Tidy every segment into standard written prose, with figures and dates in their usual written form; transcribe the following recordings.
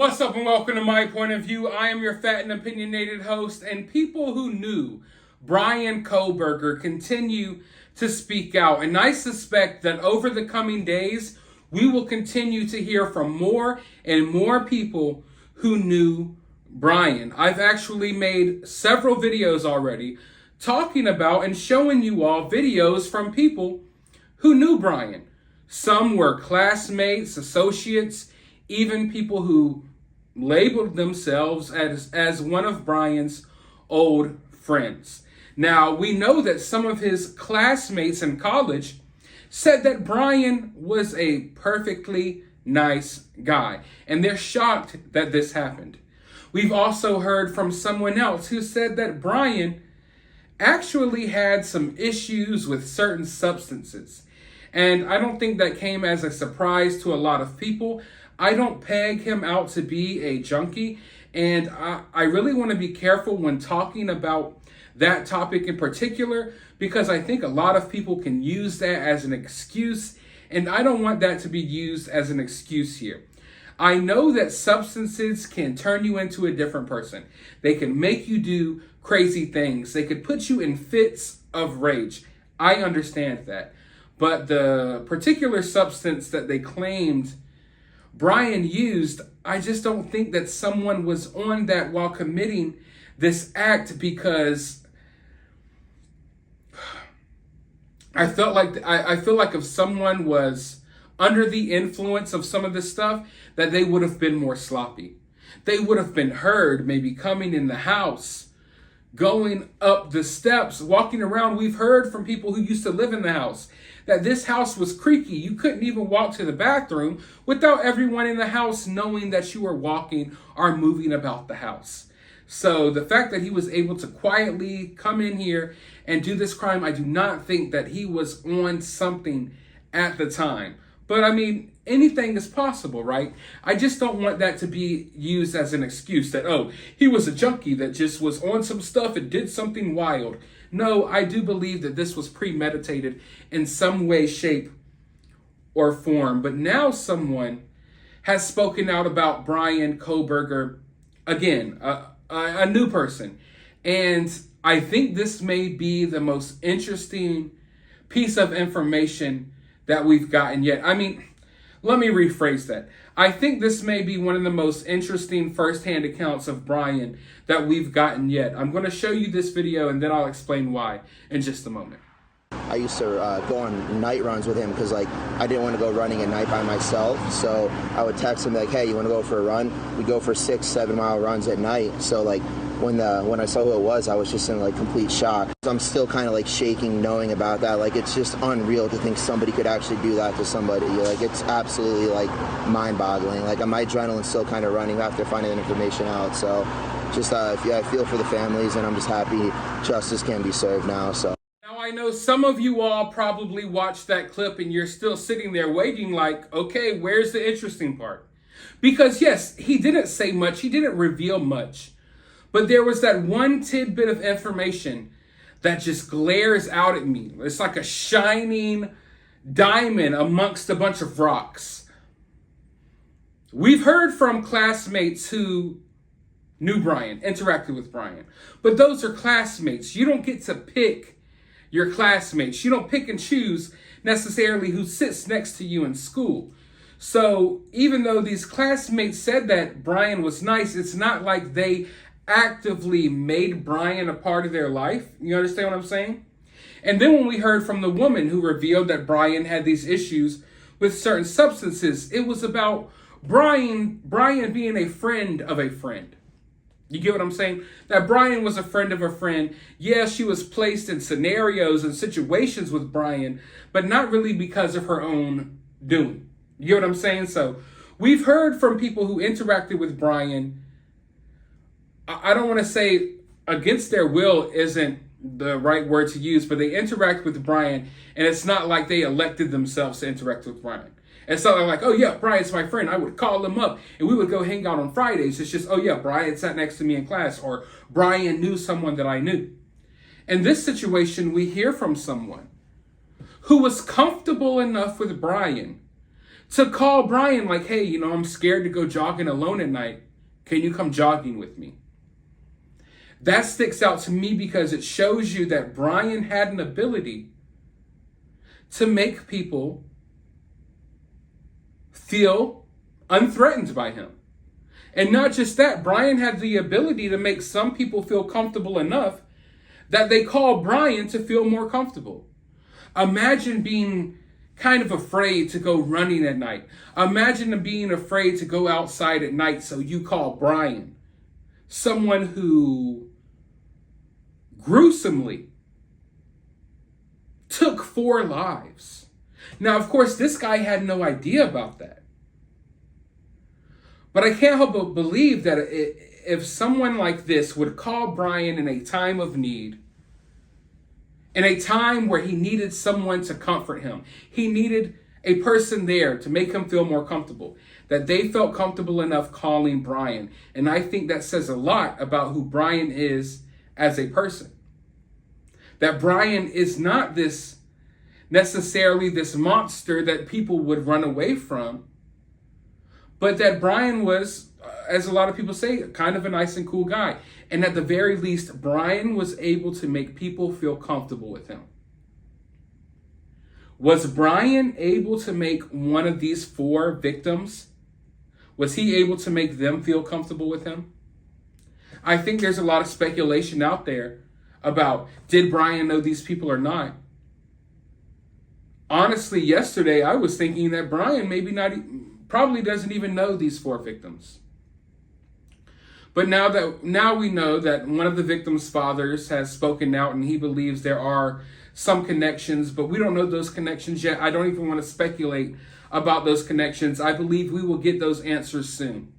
What's up and welcome to My Point of View. I am your fat and opinionated host, and people who knew Bryan Kohberger continue to speak out. And I suspect that over the coming days, we will continue to hear from more and more people who knew Bryan. I've actually made several videos already talking about and showing you all videos from people who knew Bryan. Some were classmates, associates, even people who labeled themselves as one of Bryan's old friends. Now, we know that some of his classmates in college said that Bryan was a perfectly nice guy, and they're shocked that this happened. We've also heard from someone else who said that Bryan actually had some issues with certain substances. And I don't think that came as a surprise to a lot of people. I don't peg him out to be a junkie, and I really want to be careful when talking about that topic in particular, because I think a lot of people can use that as an excuse, and I don't want that to be used as an excuse here. I know that substances can turn you into a different person. They can make you do crazy things. They could put you in fits of rage. I understand that. But the particular substance that they claimed Bryan used, I just don't think that someone was on that while committing this act, because I feel like if someone was under the influence of some of this stuff, that they would have been more sloppy. They would have been heard maybe coming in the house, going up the steps, walking around. We've heard from people who used to live in the house that this house was creaky. You couldn't even walk to the bathroom without everyone in the house knowing that you were walking or moving about the house. So the fact that he was able to quietly come in here and do this crime, I do not think that he was on something at the time. But I mean, anything is possible, right? I just don't want that to be used as an excuse that, oh, he was a junkie that just was on some stuff and did something wild. No, I do believe that this was premeditated in some way, shape, or form. But now someone has spoken out about Bryan Kohberger, again, a new person. And I think this may be the most interesting piece of information that we've gotten yet. I mean, let me rephrase that. I think this may be one of the most interesting firsthand accounts of Bryan that we've gotten yet. I'm going to show you this video and then I'll explain why in just a moment. I used to go on night runs with him because, like, I didn't want to go running at night by myself. So I would text him, like, hey, you want to go for a run? We go for 6-7 mile runs at night. So, like, when I saw who it was, I was just in, like, complete shock. I'm still kind of, like, shaking knowing about that. Like, it's just unreal to think somebody could actually do that to somebody. Like, it's absolutely, like, mind-boggling. Like, my adrenaline's still kind of running after finding that information out. So just, I feel for the families, and I'm just happy justice can be served now, so. I know some of you all probably watched that clip and you're still sitting there waiting like, okay, where's the interesting part? Because yes, he didn't say much, he didn't reveal much, but there was that one tidbit of information that just glares out at me. It's like a shining diamond amongst a bunch of rocks. We've heard from classmates who knew Bryan, interacted with Bryan, but those are classmates. You don't get to pick your classmates. You don't pick and choose necessarily who sits next to you in school. So even though these classmates said that Bryan was nice, it's not like they actively made Bryan a part of their life. You understand what I'm saying? And then when we heard from the woman who revealed that Bryan had these issues with certain substances, it was about Bryan being a friend of a friend. You get what I'm saying? That Bryan was a friend of a friend. Yeah, she was placed in scenarios and situations with Bryan, but not really because of her own doing. You get what I'm saying? So we've heard from people who interacted with Bryan. I don't want to say against their will isn't the right word to use, but they interact with Bryan, and it's not like they elected themselves to interact with Bryan. It's not like, oh yeah, Bryan's my friend. I would call him up and we would go hang out on Fridays. It's just, oh yeah, Bryan sat next to me in class, or Bryan knew someone that I knew. In this situation, we hear from someone who was comfortable enough with Bryan To call Bryan like, hey, I'm scared to go jogging alone at night. Can you come jogging with me? That sticks out to me because it shows you that Bryan had an ability to make people feel unthreatened by him. And not just that, Bryan had the ability to make some people feel comfortable enough that they call Bryan to feel more comfortable. Imagine being kind of afraid to go running at night. Imagine being afraid to go outside at night, so you call Bryan, someone who gruesomely took 4 lives. Now, of course, this guy had no idea about that. But I can't help but believe that if someone like this would call Bryan in a time of need, in a time where he needed someone to comfort him, he needed a person there to make him feel more comfortable, that they felt comfortable enough calling Bryan. And I think that says a lot about who Bryan is as a person. That Bryan is not necessarily this monster that people would run away from, but that Bryan was, as a lot of people say, kind of a nice and cool guy. And at the very least, Bryan was able to make people feel comfortable with him. Was Bryan able to make one of these 4 victims, was he able to make them feel comfortable with him? I think there's a lot of speculation out there about, did Bryan know these people or not? Honestly, yesterday I was thinking that Bryan probably doesn't even know these 4 victims. But now we know that one of the victims' fathers has spoken out and he believes there are some connections, but we don't know those connections yet. I don't even want to speculate about those connections. I believe we will get those answers soon.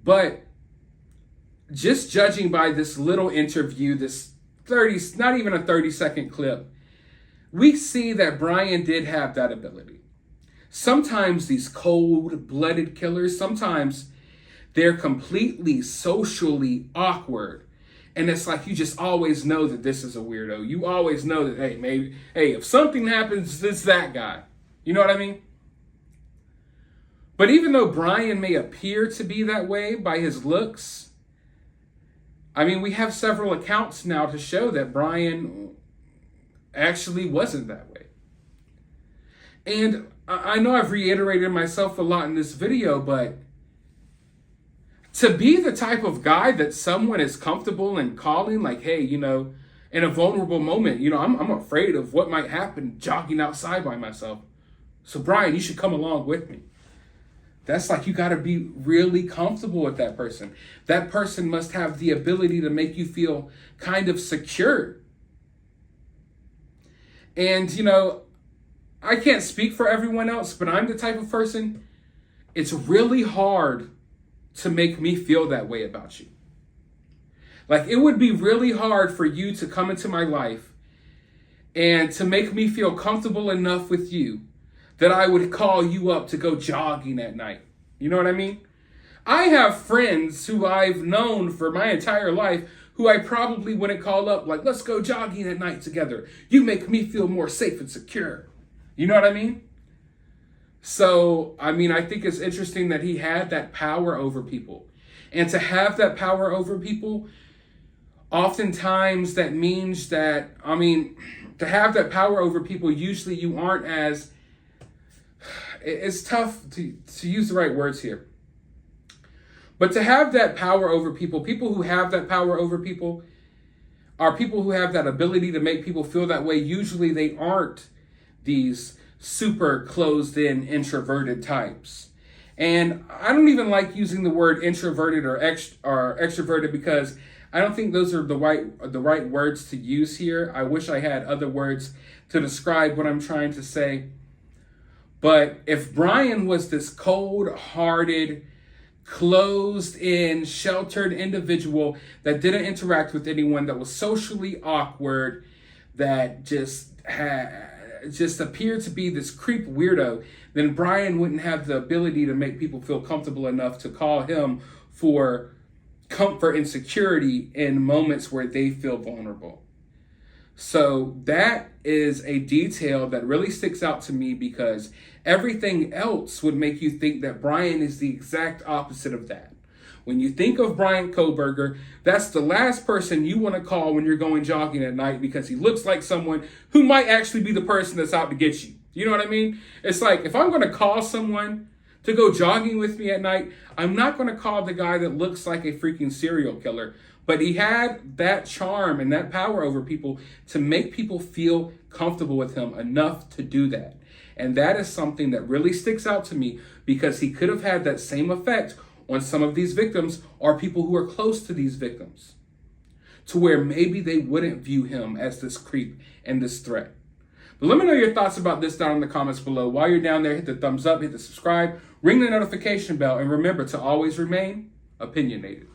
But just judging by this little interview, this not even a 30-second clip, we see that Bryan did have that ability. Sometimes these cold-blooded killers, sometimes they're completely socially awkward. And it's like you just always know that this is a weirdo. You always know that, hey, if something happens, it's that guy. You know what I mean? But even though Bryan may appear to be that way by his looks, I mean, we have several accounts now to show that Bryan actually wasn't that way. And I know I've reiterated myself a lot in this video, but to be the type of guy that someone is comfortable in calling, like, hey, in a vulnerable moment, I'm afraid of what might happen jogging outside by myself. So Bryan, you should come along with me. That's like, you got to be really comfortable with that person. That person must have the ability to make you feel kind of secure. And, I can't speak for everyone else, but I'm the type of person, it's really hard to make me feel that way about you. Like, it would be really hard for you to come into my life and to make me feel comfortable enough with you that I would call you up to go jogging at night. You know what I mean? I have friends who I've known for my entire life who I probably wouldn't call up, like, let's go jogging at night together. You make me feel more safe and secure. You know what I mean? So, I think it's interesting that he had that power over people. And to have that power over people, oftentimes that means that, to have that power over people, usually you aren't as, it's tough to use the right words here. But to have that power over people who have that power over people are people who have that ability to make people feel that way. Usually they aren't these super closed-in introverted types. And I don't even like using the word introverted or extroverted because I don't think those are the right words to use here. I wish I had other words to describe what I'm trying to say. But if Bryan was this cold-hearted, closed-in, sheltered individual that didn't interact with anyone, that was socially awkward, that just appeared to be this creep weirdo, then Bryan wouldn't have the ability to make people feel comfortable enough to call him for comfort and security in moments where they feel vulnerable. So that is a detail that really sticks out to me, because everything else would make you think that Bryan is the exact opposite of that. When you think of Bryan Kohberger, that's the last person you want to call when you're going jogging at night, because he looks like someone who might actually be the person that's out to get you. You know what I mean? It's like, if I'm going to call someone to go jogging with me at night, I'm not going to call the guy that looks like a freaking serial killer. But he had that charm and that power over people to make people feel comfortable with him enough to do that. And that is something that really sticks out to me, because he could have had that same effect on some of these victims, or people who are close to these victims, to where maybe they wouldn't view him as this creep and this threat. But let me know your thoughts about this down in the comments below. While you're down there, hit the thumbs up, hit the subscribe, ring the notification bell, and remember to always remain opinionated.